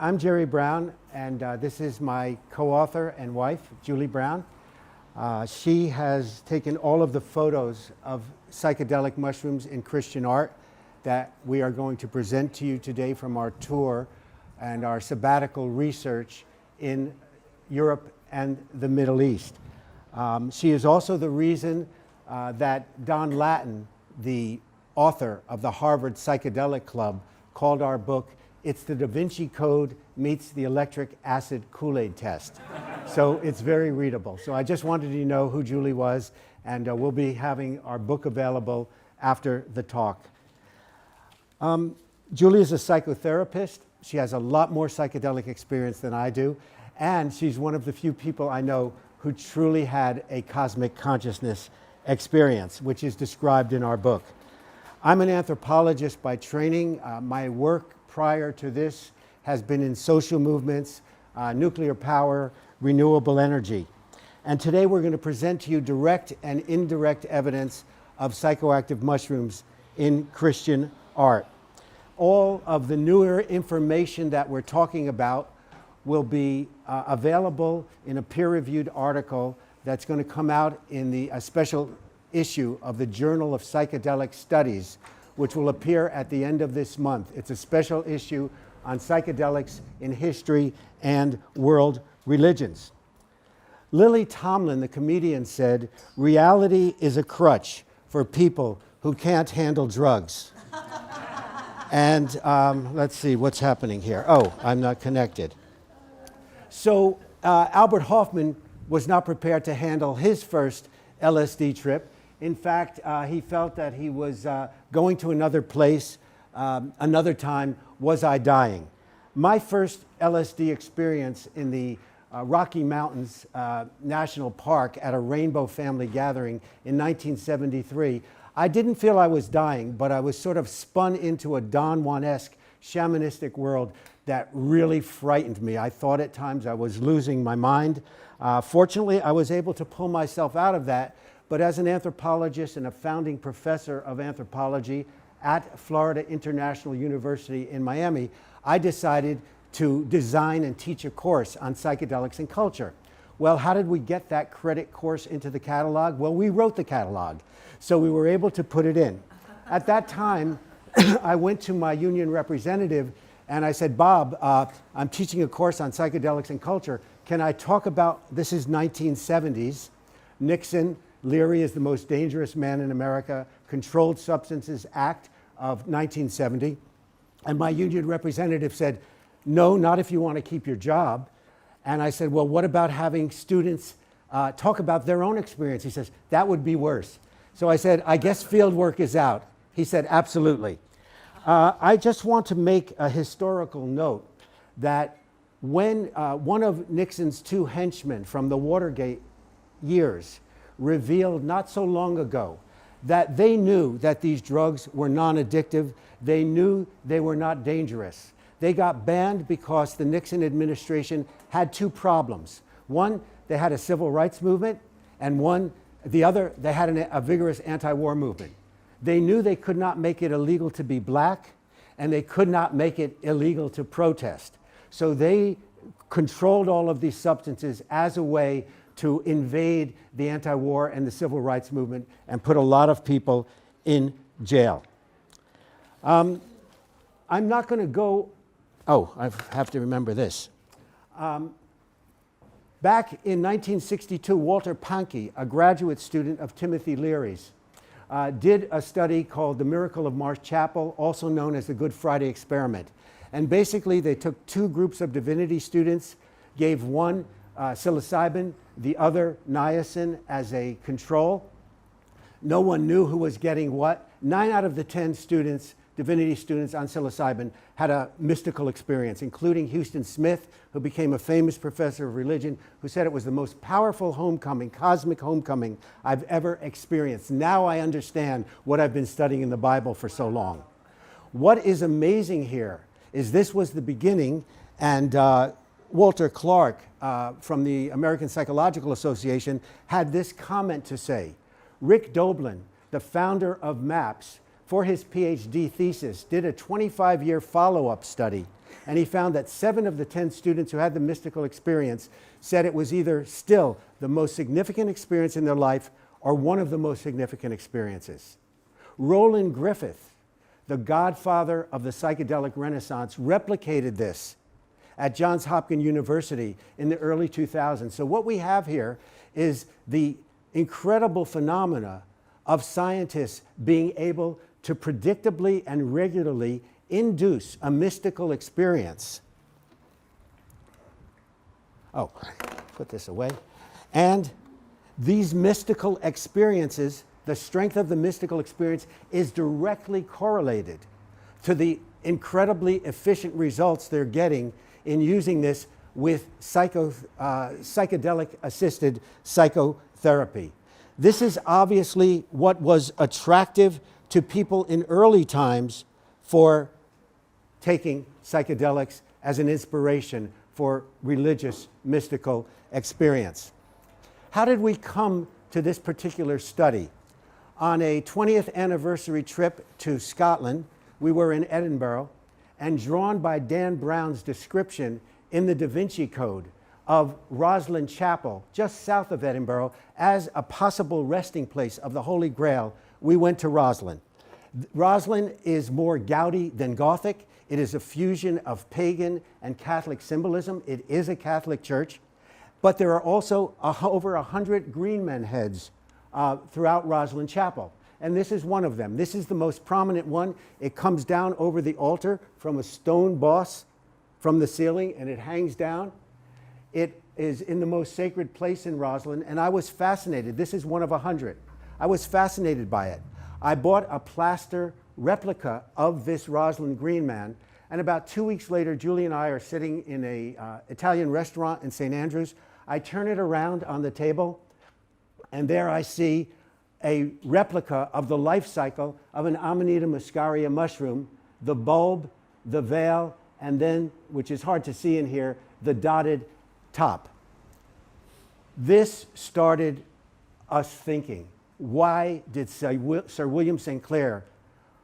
I'm Jerry Brown, and this is my co-author and wife, Julie Brown. She has taken all of the photos of psychedelic mushrooms in Christian art that we are going to present to you today from our tour and our sabbatical research in Europe and the Middle East. She is also the reason that Don Lattin, the author of the Harvard Psychedelic Club, called our book, "It's the Da Vinci Code meets the electric acid Kool-Aid test." So it's very readable. So I just wanted you to know who Julie was, and we'll be having our book available after the talk. Julie is a psychotherapist. She has a lot more psychedelic experience than I do, and she's one of the few people I know who truly had a cosmic consciousness experience, which is described in our book. I'm an anthropologist by training. My work prior to this has been in social movements, nuclear power, renewable energy. And today we're going to present to you direct and indirect evidence of psychoactive mushrooms in Christian art. All of the newer information that we're talking about will be available in a peer-reviewed article that's going to come out in a special issue of the Journal of Psychedelic Studies, which will appear at the end of this month. It's a special issue on psychedelics in history and world religions. Lily Tomlin, the comedian, said, "Reality is a crutch for people who can't handle drugs." And let's see what's happening here. Oh, I'm not connected. So Albert Hofmann was not prepared to handle his first LSD trip. In fact, he felt that he was going to another place, another time. Was I dying? My first LSD experience in the Rocky Mountains National Park at a Rainbow Family Gathering in 1973, I didn't feel I was dying, but I was sort of spun into a Don Juan-esque shamanistic world that really frightened me. I thought at times I was losing my mind. Fortunately, I was able to pull myself out of that, but as an anthropologist and a founding professor of anthropology at Florida International University in Miami, I decided to design and teach a course on psychedelics and culture. Well, how did we get that credit course into the catalog? Well, we wrote the catalog, so we were able to put it in. At that time, I went to my union representative and I said, "Bob, I'm teaching a course on psychedelics and culture. Can I talk about," this is 1970s, Nixon, Leary is the most dangerous man in America, Controlled Substances Act of 1970. And my union representative said, "No, not if you want to keep your job." And I said, "Well, what about having students talk about their own experience?" He says, "That would be worse." So I said, "I guess field work is out." He said, "Absolutely." I just want to make a historical note that when one of Nixon's two henchmen from the Watergate years revealed not so long ago that they knew that these drugs were non-addictive, they knew they were not dangerous. They got banned because the Nixon administration had two problems. One, they had a civil rights movement, and the other, they had a vigorous anti-war movement. They knew they could not make it illegal to be black, and they could not make it illegal to protest. So they controlled all of these substances as a way to invade the anti-war and the civil rights movement and put a lot of people in jail. I'm not going to go, I have to remember this. Back in 1962, Walter Pahnke, a graduate student of Timothy Leary's, did a study called The Miracle of Marsh Chapel, also known as the Good Friday Experiment. And basically, they took two groups of divinity students, gave one psilocybin, the other niacin as a control. No one knew who was getting what. 9 out of the 10 students, divinity students on psilocybin, had a mystical experience, including Houston Smith, who became a famous professor of religion, who said it was the most powerful homecoming, cosmic homecoming I've ever experienced. Now I understand what I've been studying in the Bible for so long. What is amazing here is this was the beginning, and Walter Clark from the American Psychological Association had this comment to say. Rick Doblin, the founder of MAPS, for his PhD thesis, did a 25-year follow-up study And he found that 7 of the 10 students who had the mystical experience said it was either still the most significant experience in their life or one of the most significant experiences. Roland Griffith, the godfather of the psychedelic renaissance, replicated this at Johns Hopkins University in the early 2000s. So what we have here is the incredible phenomena of scientists being able to predictably and regularly induce a mystical experience. Oh, put this away. And these mystical experiences, the strength of the mystical experience is directly correlated to the incredibly efficient results they're getting in using this with psychedelic-assisted psychotherapy. This is obviously what was attractive to people in early times for taking psychedelics as an inspiration for religious, mystical experience. How did we come to this particular study? On a 20th anniversary trip to Scotland, we were in Edinburgh, and drawn by Dan Brown's description in the Da Vinci Code of Roslin Chapel, just south of Edinburgh, as a possible resting place of the Holy Grail, we went to Roslin. Roslin is more Gaudi than Gothic. It is a fusion of pagan and Catholic symbolism. It is a Catholic church, but there are also over 100 green men heads throughout Roslin Chapel. And this is one of them. This is the most prominent one. It comes down over the altar from a stone boss from the ceiling, and it hangs down. It is in the most sacred place in Roslin, and I was fascinated. This is one of 100. I was fascinated by it. I bought a plaster replica of this Roslin Green Man, and about 2 weeks later, Julie and I are sitting in an Italian restaurant in St. Andrews. I turn it around on the table, and there I see a replica of the life cycle of an Amanita muscaria mushroom, the bulb, the veil, and then, which is hard to see in here, the dotted top. This started us thinking, why did Sir William St. Clair,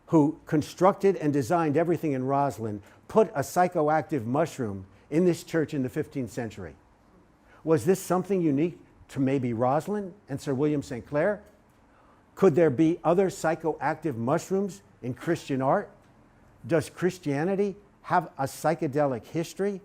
who constructed and designed everything in Roslin, put a psychoactive mushroom in this church in the 15th century? Was this something unique to maybe Roslin and Sir William St. Clair? Could there be other psychoactive mushrooms in Christian art? Does Christianity have a psychedelic history?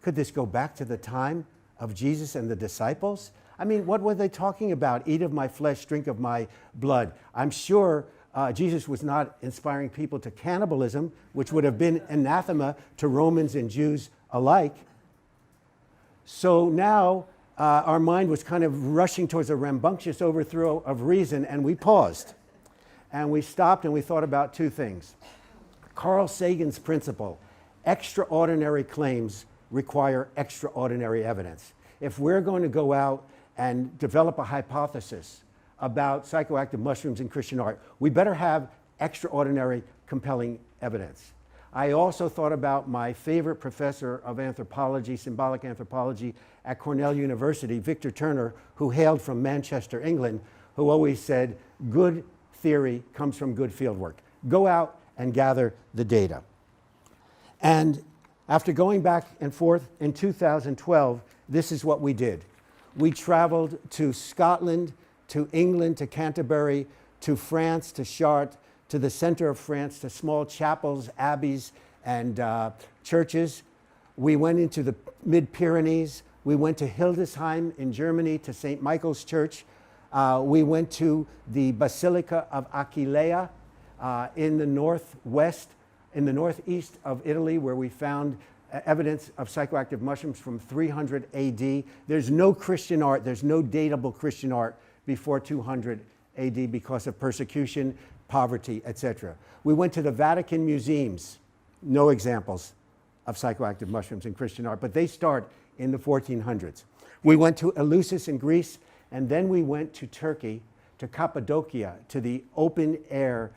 Could this go back to the time of Jesus and the disciples? I mean, what were they talking about? Eat of my flesh, drink of my blood. I'm sure Jesus was not inspiring people to cannibalism, which would have been anathema to Romans and Jews alike. So now our mind was kind of rushing towards a rambunctious overthrow of reason, and we paused. And we stopped and we thought about 2 things. Carl Sagan's principle, extraordinary claims require extraordinary evidence. If we're going to go out and develop a hypothesis about psychoactive mushrooms in Christian art, we better have extraordinary, compelling evidence. I also thought about my favorite professor of anthropology, symbolic anthropology at Cornell University, Victor Turner, who hailed from Manchester, England, who always said, good theory comes from good fieldwork. Go out and gather the data. And after going back and forth in 2012, this is what we did. We traveled to Scotland, to England, to Canterbury, to France, to Chartres, to the center of France, to small chapels, abbeys, and churches. We went into the mid-Pyrenees. We went to Hildesheim in Germany, to St. Michael's Church. We went to the Basilica of Aquileia in the northwest, in the northeast of Italy, where we found evidence of psychoactive mushrooms from 300 AD. There's no Christian art, there's no datable Christian art before 200 AD because of persecution, poverty, etc. We went to the Vatican museums, no examples of psychoactive mushrooms in Christian art, but they start in the 1400s. We went to Eleusis in Greece, and then we went to Turkey, to Cappadocia, to the open-air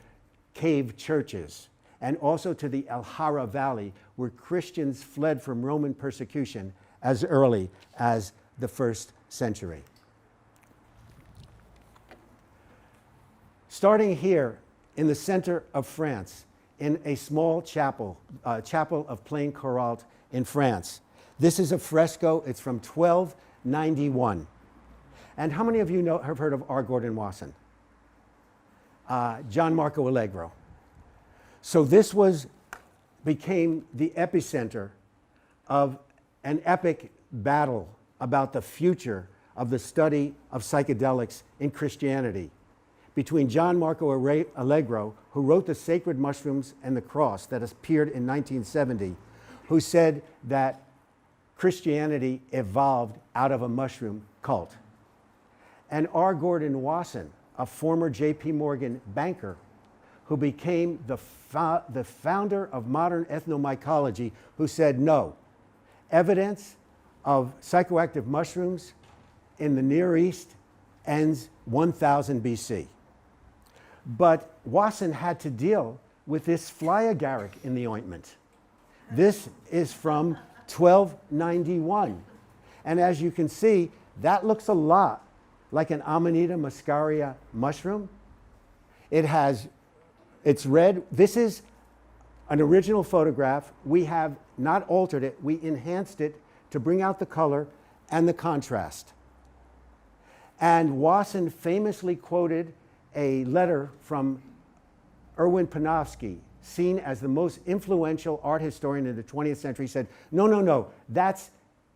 cave churches, and also to the El Hara Valley, where Christians fled from Roman persecution as early as the 1st century. Starting here in the center of France, in a small chapel, chapel of Plain Corault in France. This is a fresco. It's from 1291. And how many of you have heard of R. Gordon Wasson? John Marco Allegro. So this became the epicenter of an epic battle about the future of the study of psychedelics in Christianity between John Marco Allegro, who wrote The Sacred Mushrooms and the Cross that appeared in 1970, who said that Christianity evolved out of a mushroom cult, and R. Gordon Wasson, a former J.P. Morgan banker, who became the founder of modern ethnomycology, who said, no, evidence of psychoactive mushrooms in the Near East ends 1000 BC. But Wasson had to deal with this fly agaric in the ointment. This is from 1291. And as you can see, that looks a lot like an Amanita muscaria mushroom. It's red. This is an original photograph. We have not altered it. We enhanced it to bring out the color and the contrast. And Wasson famously quoted a letter from Erwin Panofsky, seen as the most influential art historian in the 20th century. He said, no, no, no, that's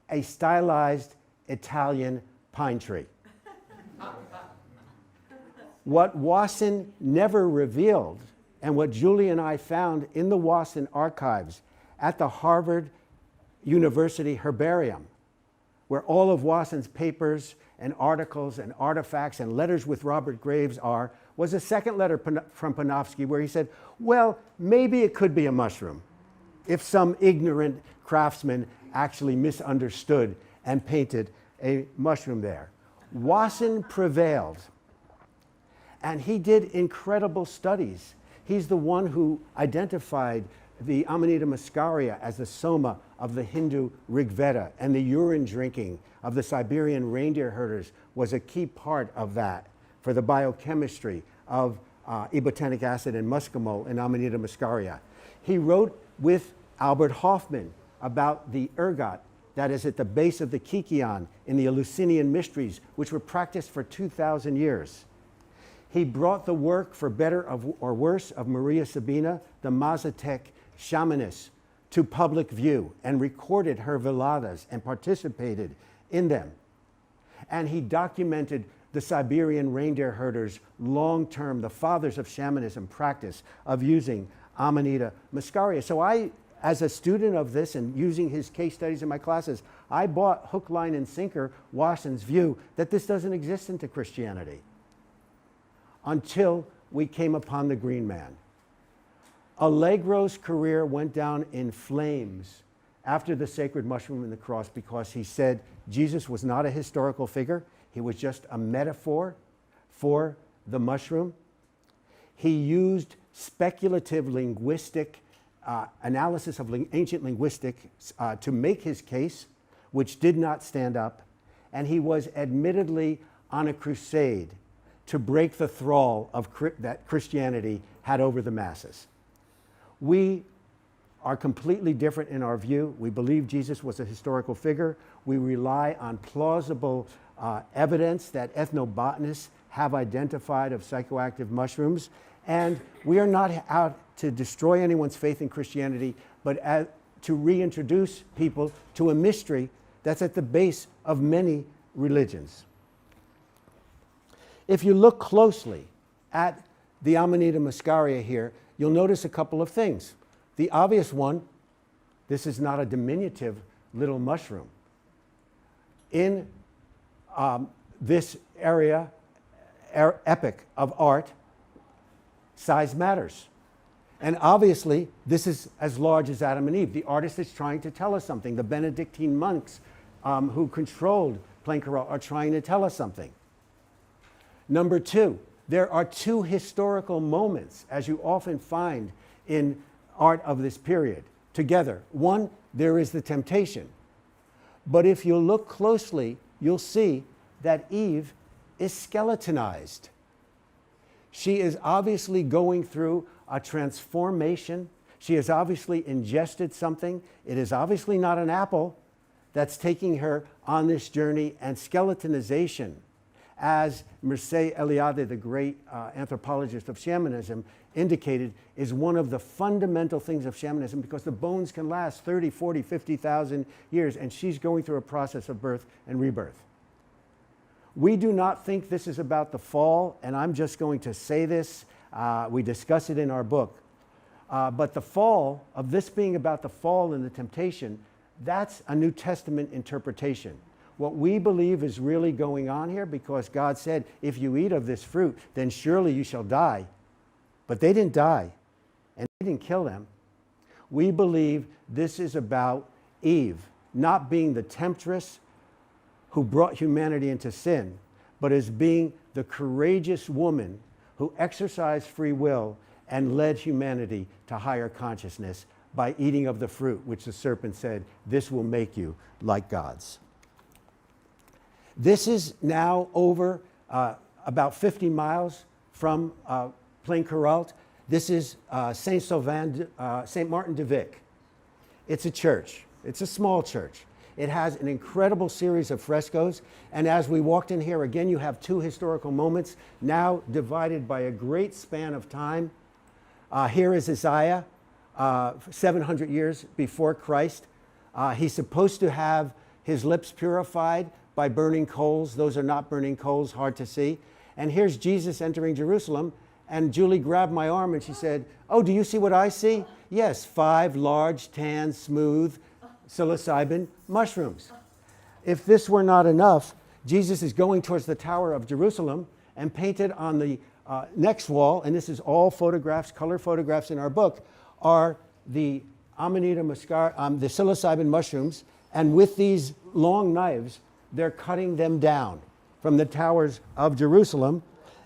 a stylized Italian pine tree. What Wasson never revealed, and what Julie and I found in the Wasson archives at the Harvard University Herbarium, where all of Wasson's papers and articles and artifacts and letters with Robert Graves are, was a second letter from Panofsky where he said, well, maybe it could be a mushroom if some ignorant craftsman actually misunderstood and painted a mushroom there. Wasson prevailed, and he did incredible studies. He's the one who identified the Amanita muscaria as the soma of the Hindu Rig Veda, and the urine drinking of the Siberian reindeer herders was a key part of that for the biochemistry of ibotenic acid and muscimol in Amanita muscaria. He wrote with Albert Hoffman about the ergot that is at the base of the Kikion in the Eleusinian mysteries, which were practiced for 2,000 years. He brought the work, for better or worse, of Maria Sabina, the Mazatec shamaness, to public view and recorded her veladas and participated in them. And he documented the Siberian reindeer herders long-term, the fathers of shamanism practice of using Amanita muscaria. So I, as a student of this and using his case studies in my classes, I bought hook, line, and sinker Wasson's view that this doesn't exist into Christianity until we came upon the Green Man. Allegro's career went down in flames after the Sacred Mushroom and the Cross because he said Jesus was not a historical figure. He was just a metaphor for the mushroom. He used speculative linguistic analysis of ancient linguistics to make his case, which did not stand up. And he was admittedly on a crusade to break the thrall of that Christianity had over the masses. We are completely different in our view. We believe Jesus was a historical figure. We rely on plausible evidence that ethnobotanists have identified of psychoactive mushrooms. And we are not out to destroy anyone's faith in Christianity, but to reintroduce people to a mystery that's at the base of many religions. If you look closely at the Amanita muscaria here, you'll notice a couple of things. The obvious one, this is not a diminutive little mushroom. In this area, epic of art, size matters. And obviously, this is as large as Adam and Eve. The artist is trying to tell us something. The Benedictine monks who controlled Plain Corault are trying to tell us something. Number two, there are two historical moments, as you often find in art of this period, together. One, there is the temptation. But if you look closely, you'll see that Eve is skeletonized. She is obviously going through a transformation. She has obviously ingested something. It is obviously not an apple that's taking her on this journey. And skeletonization, as Mircea Eliade, the great anthropologist of shamanism, indicated, is one of the fundamental things of shamanism, because the bones can last 30, 40, 50,000 years, and she's going through a process of birth and rebirth. We do not think this is about the fall, and I'm just going to say this. We discuss it in our book. But the fall, of this being about the fall and the temptation, that's a New Testament interpretation. What we believe is really going on here, because God said, if you eat of this fruit, then surely you shall die. But they didn't die, and He didn't kill them. We believe this is about Eve not being the temptress who brought humanity into sin, but as being the courageous woman who exercised free will and led humanity to higher consciousness by eating of the fruit, which the serpent said, this will make you like gods. This is now over about 50 miles from Plain-Carrault. This is Saint Martin de Vic. It's a church. It's a small church. It has an incredible series of frescoes. And as we walked in here, again, you have two historical moments, now divided by a great span of time. Here is Isaiah, 700 years before Christ. He's supposed to have his lips purified by burning coals. Those are not burning coals, hard to see. And here's Jesus entering Jerusalem. And Julie grabbed my arm and she said, oh, do you see what I see? Yes, 5 large, tan, smooth, psilocybin mushrooms. If this were not enough, Jesus is going towards the Tower of Jerusalem, and painted on the next wall, and this is all photographs, color photographs in our book, are the Amanita muscar, the psilocybin mushrooms, and with these long knives, they're cutting them down from the towers of Jerusalem.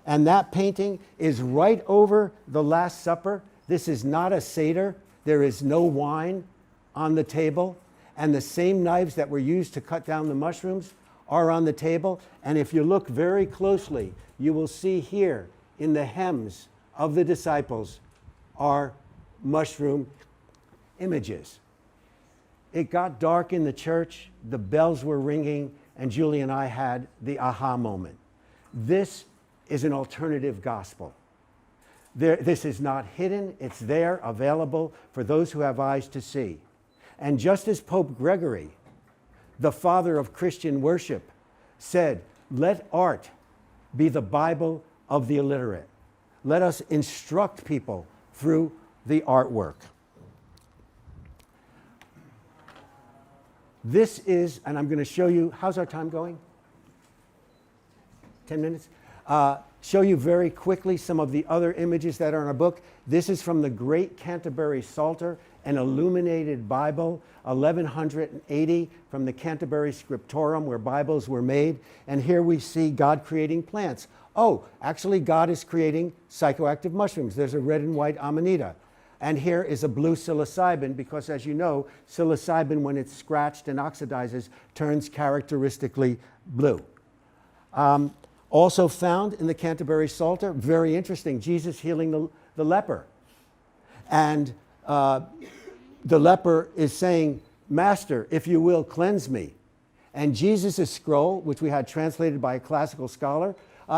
And that painting is right over the Last Supper. This is not a Seder. There is no wine on the table. And the same knives that were used to cut down the mushrooms are on the table. And if you look very closely, you will see here in the hems of the disciples are mushroom images. It got dark in the church, the bells were ringing, and Julie and I had the aha moment. This is an alternative gospel. This is not hidden, it's there, available for those who have eyes to see. And just as Pope Gregory, the father of Christian worship, said, let art be the Bible of the illiterate. Let us instruct people through the artwork. This is, and I'm going to show you, how's our time going? 10 minutes? Show you very quickly some of the other images that are in our book. This is from the Great Canterbury Psalter, an illuminated Bible, 1180, from the Canterbury Scriptorum, where Bibles were made. And here we see God creating plants. Oh, actually God is creating psychoactive mushrooms. There's a red and white amanita. And here is a blue psilocybin, because as you know, psilocybin, when it's scratched and oxidizes, turns characteristically blue. Also found in the Canterbury Psalter, very interesting, Jesus healing the leper. And the leper is saying, Master, if you will, cleanse me. And Jesus' scroll, which we had translated by a classical scholar,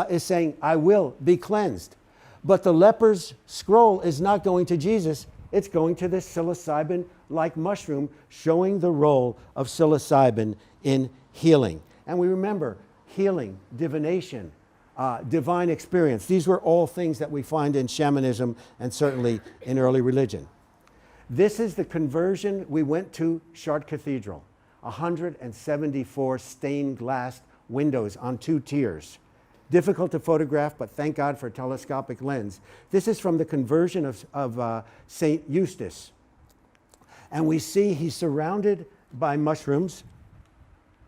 is saying, I will be cleansed. But the leper's scroll is not going to Jesus, it's going to this psilocybin-like mushroom, showing the role of psilocybin in healing. And we remember, healing, divination, divine experience. These were all things that we find in shamanism and certainly in early religion. This is the conversion. We went to Chartres Cathedral, 174 stained glass windows on 2 tiers. Difficult to photograph, but thank God for a telescopic lens. This is from the conversion of St. Eustace. And we see he's surrounded by mushrooms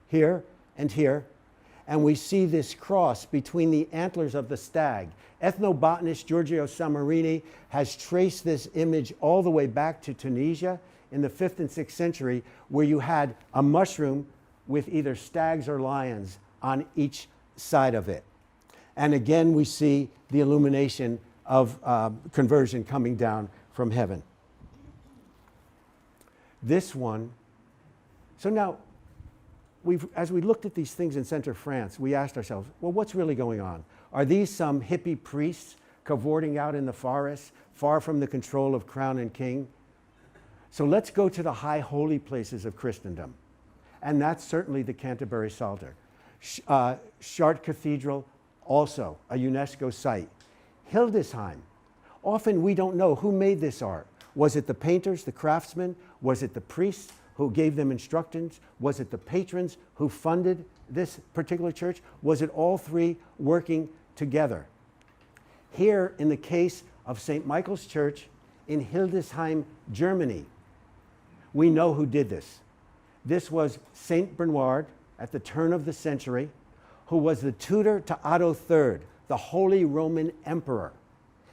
here and here. And we see this cross between the antlers of the stag. Ethnobotanist Giorgio Samarini has traced this image all the way back to Tunisia in the 5th and 6th century, where you had a mushroom with either stags or lions on each side of it. And again, we see the illumination of conversion coming down from heaven. This one, so now, as we looked at these things in Centre France, we asked ourselves, well, what's really going on? Are these some hippie priests cavorting out in the forest, far from the control of crown and king? So let's go to the high holy places of Christendom. And that's certainly the Canterbury Psalter. Chartres Cathedral, also a UNESCO site. Hildesheim. Often we don't know who made this art. Was it the painters, the craftsmen? Was it the priests who gave them instructions? Was it the patrons who funded this particular church? Was it all three working together? Here, in the case of St. Michael's Church in Hildesheim, Germany, we know who did this. This was St. Bernard at the turn of the century, who was the tutor to Otto III, the Holy Roman Emperor.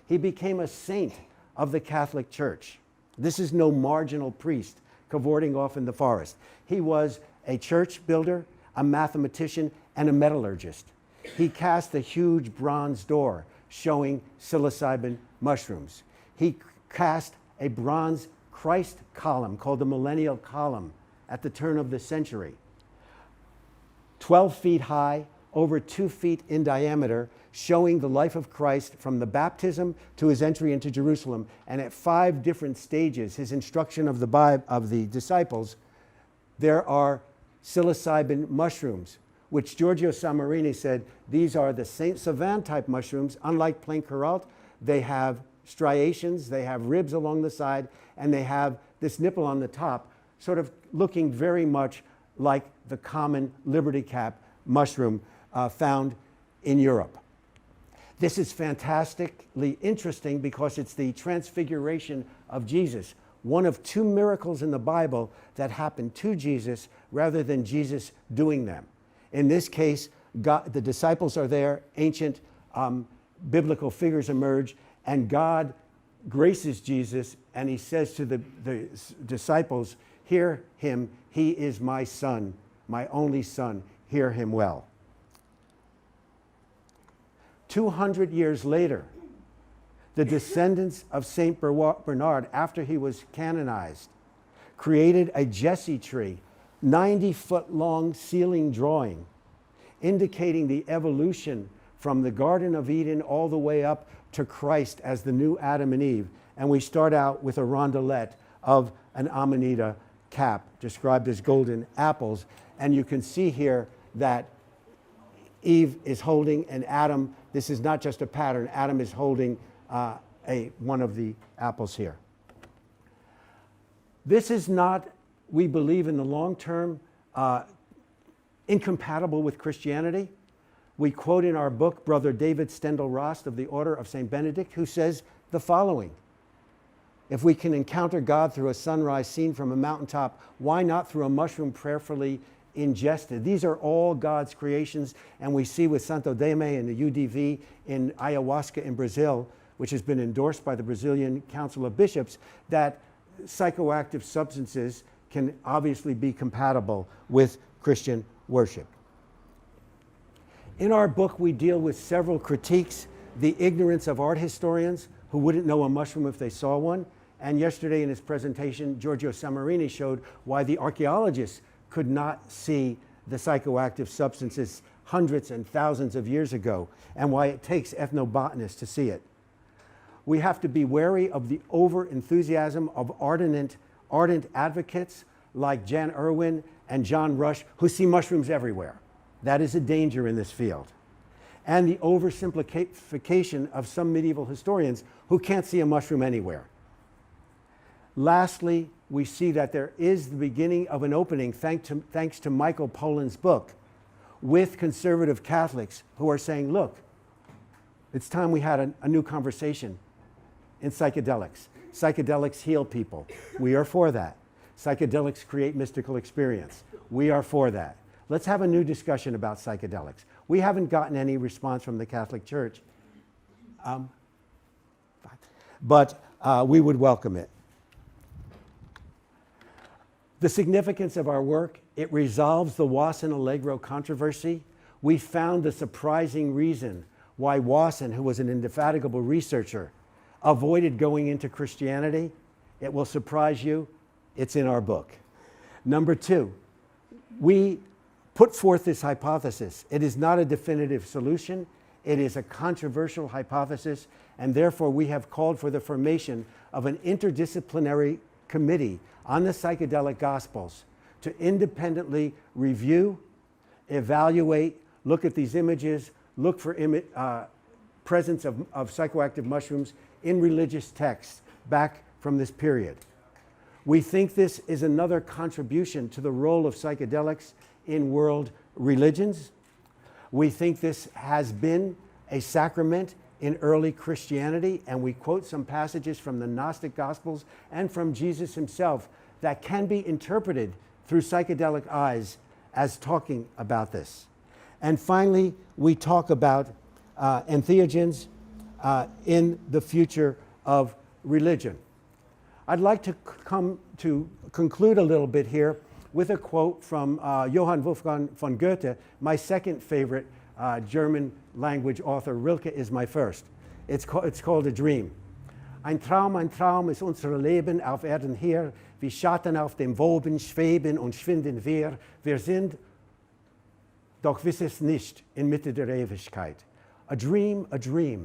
He became a saint of the Catholic Church. This is no marginal priest cavorting off in the forest. He was a church builder, a mathematician, and a metallurgist. He cast a huge bronze door showing psilocybin mushrooms. He cast a bronze Christ column called the Millennial Column at the turn of the century. 12 feet high, over 2 feet in diameter, showing the life of Christ from the baptism to his entry into Jerusalem. And at 5 different stages, his instruction of the disciples, there are psilocybin mushrooms, which Giorgio Samarini said, these are the Saint Savin type mushrooms. Unlike plain Coralt, they have striations, they have ribs along the side, and they have this nipple on the top, sort of looking very much like the common Liberty Cap mushroom found in Europe. This is fantastically interesting because it's the transfiguration of Jesus, one of 2 miracles in the Bible that happened to Jesus rather than Jesus doing them. In this case, the disciples are there, ancient biblical figures emerge, and God graces Jesus, and he says to the disciples, hear him, he is my son, my only son, hear him well. 200 years later, the descendants of St. Bernard, after he was canonized, created a Jesse tree, 90-foot-long ceiling drawing, indicating the evolution from the Garden of Eden all the way up to Christ as the new Adam and Eve. And we start out with a rondelette of an Amanita cap, described as golden apples. And you can see here that Eve is holding an Adam. This is not just a pattern. Adam is holding one of the apples here. This is not, we believe in the long term, incompatible with Christianity. We quote in our book Brother David Stendhal-Rast of the Order of St. Benedict, who says the following: if we can encounter God through a sunrise seen from a mountaintop, why not through a mushroom prayerfully ingested? These are all God's creations, and we see with Santo Daime and the UDV in ayahuasca in Brazil, which has been endorsed by the Brazilian Council of Bishops, that psychoactive substances can obviously be compatible with Christian worship. In our book, we deal with several critiques: the ignorance of art historians who wouldn't know a mushroom if they saw one. And yesterday in his presentation, Giorgio Samarini showed why the archaeologists could not see the psychoactive substances hundreds and thousands of years ago, and why it takes ethnobotanists to see it. We have to be wary of the over-enthusiasm of ardent advocates like Jan Irwin and John Rush, who see mushrooms everywhere. That is a danger in this field. And the oversimplification of some medieval historians who can't see a mushroom anywhere. Lastly, we see that there is the beginning of an opening, thanks to Michael Pollan's book, with conservative Catholics who are saying, look, it's time we had a new conversation in psychedelics. Psychedelics heal people. We are for that. Psychedelics create mystical experience. We are for that. Let's have a new discussion about psychedelics. We haven't gotten any response from the Catholic Church, but we would welcome it. The significance of our work: it resolves the Was and Allegro controversy. We found the surprising reason why Wasson, who was an indefatigable researcher, avoided going into Christianity. It will surprise you. It's in our book. Number two, we put forth this hypothesis. It is not a definitive solution. It is a controversial hypothesis, and therefore we have called for the formation of an interdisciplinary committee on the psychedelic gospels to independently review, evaluate, look at these images, look for presence of psychoactive mushrooms in religious texts back from this period. We think this is another contribution to the role of psychedelics in world religions. We think this has been a sacrament in early Christianity, and we quote some passages from the Gnostic Gospels and from Jesus himself that can be interpreted through psychedelic eyes as talking about this. And finally, we talk about entheogens in the future of religion. I'd like to come to conclude a little bit here with a quote from Johann Wolfgang von Goethe, my second favorite German language author. Rilke is my first. It's called A Dream. Ein Traum ist unser Leben auf Erden hier, wie Schatten auf dem Wogen schweben und schwinden wir. Wir sind, doch wiss es nicht, in Mitte der Ewigkeit. A dream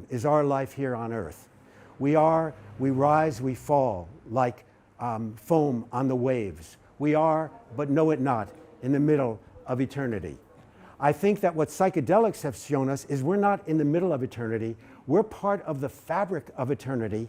is our life here on earth. We rise, we fall like foam on the waves. We are, but know it not, in the middle of eternity. I think that what psychedelics have shown us is we're not in the middle of eternity. We're part of the fabric of eternity,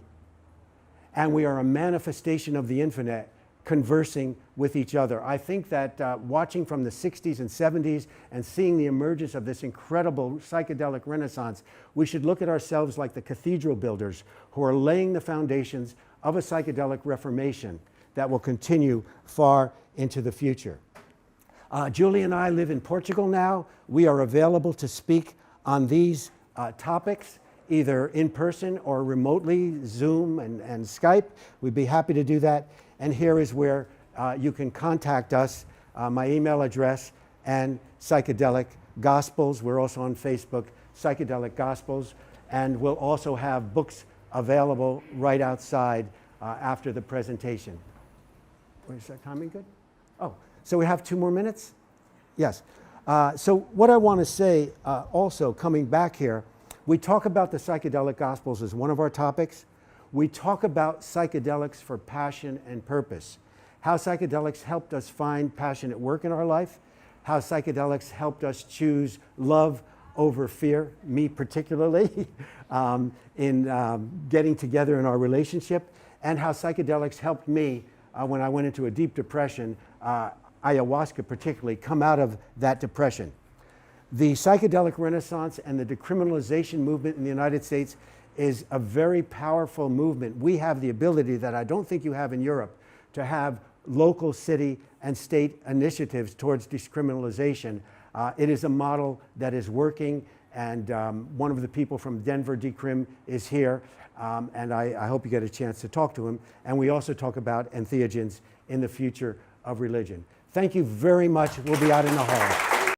and we are a manifestation of the infinite conversing with each other. I think that watching from the 60s and 70s and seeing the emergence of this incredible psychedelic renaissance, we should look at ourselves like the cathedral builders who are laying the foundations of a psychedelic reformation that will continue far into the future. Julie and I live in Portugal now. We are available to speak on these topics, either in person or remotely, Zoom and Skype. We'd be happy to do that. And here is where you can contact us, my email address, and Psychedelic Gospels. We're also on Facebook, Psychedelic Gospels, and we'll also have books available right outside after the presentation. Is that timing good? Oh, so we have 2 more minutes? Yes. So what I want to say also, coming back here, we talk about the Psychedelic Gospels as one of our topics. We talk about psychedelics for passion and purpose, how psychedelics helped us find passionate work in our life, how psychedelics helped us choose love over fear, me particularly, in getting together in our relationship, and how psychedelics helped me when I went into a deep depression, ayahuasca particularly, come out of that depression. The psychedelic renaissance and the decriminalization movement in the United States is a very powerful movement. We have the ability that I don't think you have in Europe to have local, city, and state initiatives towards decriminalization. It is a model that is working, and one of the people from Denver Decrim is here, and I hope you get a chance to talk to him. And we also talk about entheogens in the future of religion. Thank you very much. We'll be out in the hall.